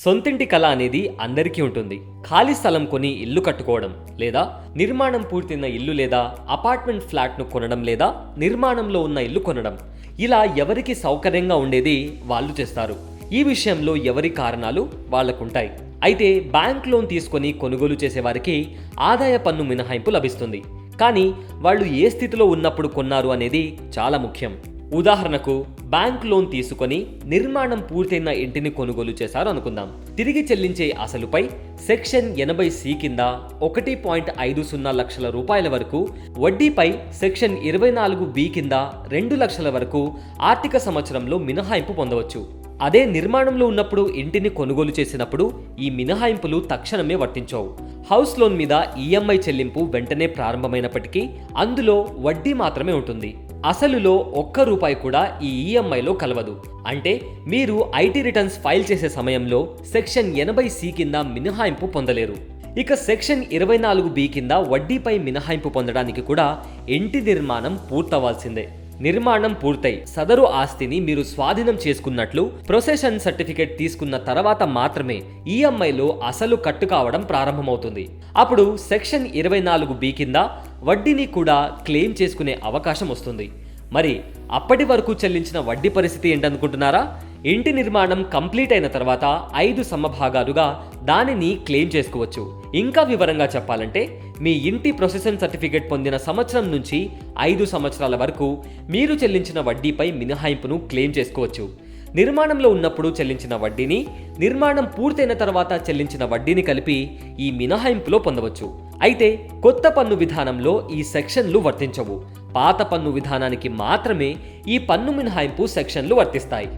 సొంతింటి కళ అనేది అందరికీ ఉంటుంది. ఖాళీ స్థలం కొని ఇల్లు కట్టుకోవడం, లేదా నిర్మాణం పూర్తయిన ఇల్లు లేదా అపార్ట్మెంట్ ఫ్లాట్ను కొనడం, లేదా నిర్మాణంలో ఉన్న ఇల్లు కొనడం. ఇలా ఎవరికి సౌకర్యంగా ఉండేది వాళ్ళు చేస్తారు. ఈ విషయంలో ఎవరి కారణాలు వాళ్ళకుంటాయి. అయితే బ్యాంక్ లోన్ తీసుకొని కొనుగోలు చేసేవారికి ఆదాయ పన్ను మినహాయింపు లభిస్తుంది. కానీ వాళ్ళు ఏ స్థితిలో ఉన్నప్పుడు కొన్నారు అనేది చాలా ముఖ్యం. ఉదాహరణకు, బ్యాంక్ లోన్ తీసుకొని నిర్మాణం పూర్తయిన ఇంటిని కొనుగోలు చేశారు అనుకుందాం. తిరిగి చెల్లించే అసలుపై సెక్షన్ 80C కింద 1.50 లక్షల రూపాయల వరకు, వడ్డీపై సెక్షన్ 24B కింద 2 లక్షల వరకు ఆర్థిక సంవత్సరంలో మినహాయింపు పొందవచ్చు. అదే నిర్మాణంలో ఉన్నప్పుడు ఇంటిని కొనుగోలు చేసినప్పుడు ఈ మినహాయింపులు తక్షణమే వర్తించవు. హౌస్ లోన్ మీద ఈఎంఐ చెల్లింపు వెంటనే ప్రారంభమైనప్పటికీ అందులో వడ్డీ మాత్రమే ఉంటుంది. అసలులో ₹1 కూడా ఈ ఈఎంఐలో కలవదు. అంటే మీరు ఐటీ రిటర్న్స్ ఫైల్ చేసే సమయంలో సెక్షన్ 80C కింద మినహాయింపు పొందలేరు. ఇక సెక్షన్ 24B కింద వడ్డీపై మినహాయింపు పొందడానికి కూడా ఇంటి నిర్మాణం పూర్తవ్వాల్సిందే. నిర్మాణం పూర్తయి సదరు ఆస్తిని మీరు స్వాధీనం చేసుకున్నట్లు ప్రొసెషన్ సర్టిఫికేట్ తీసుకున్న తర్వాత మాత్రమే ఈఎంఐలో అసలు కట్టు కావడం ప్రారంభమవుతుంది. అప్పుడు సెక్షన్ 24B కింద వడ్డీని కూడా క్లెయిమ్ చేసుకునే అవకాశం వస్తుంది. మరి అప్పటి వరకు చెల్లించిన వడ్డీ పరిస్థితి ఏంటనుకుంటున్నారా? ఇంటి నిర్మాణం కంప్లీట్ అయిన తర్వాత 5 సమభాగాలుగా దానిని క్లెయిమ్ చేసుకోవచ్చు. ఇంకా వివరంగా చెప్పాలంటే, మీ ఇంటి ప్రొసెషన్ సర్టిఫికేట్ పొందిన సంవత్సరం నుంచి 5 సంవత్సరాల వరకు మీరు చెల్లించిన వడ్డీపై మినహాయింపును క్లెయిమ్ చేసుకోవచ్చు. నిర్మాణంలో ఉన్నప్పుడు చెల్లించిన వడ్డీని, నిర్మాణం పూర్తయిన తర్వాత చెల్లించిన వడ్డీని కలిపి ఈ మినహాయింపులో పొందవచ్చు. అయితే కొత్త పన్ను విధానంలో ఈ సెక్షన్లు వర్తించవు. పాత పన్ను విధానానికి మాత్రమే ఈ పన్ను మినహాయింపు సెక్షన్లు వర్తిస్తాయి.